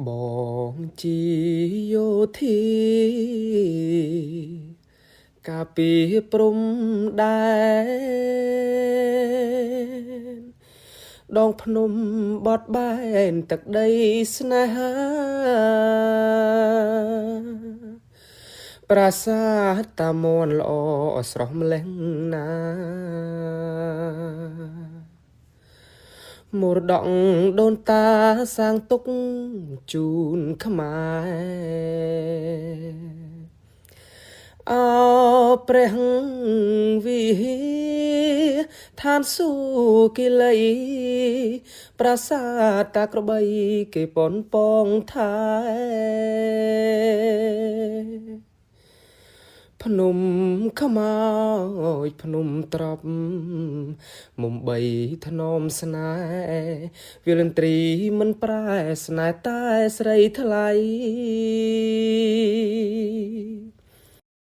បងជីយោធីការពីព្រំដែនដងភ្នំបត់បែនទឹកដីស្នេហាប្រាសាទតាមនល្អស្រស់ម្លេះណាមរតកដូនតាសាងទុកជូនខ្មែរអោព្រះវិហារឋានសុគិលីប្រាសាទតាក្របីគេប៉ុនប៉ងថែភ្នំខ្មោចភ្នំត្រប់មុំបីធ្នមស្នេហ៍វាលន្ត្រីមិនប្រែស្នេហ៍តែស្រីថ្លៃ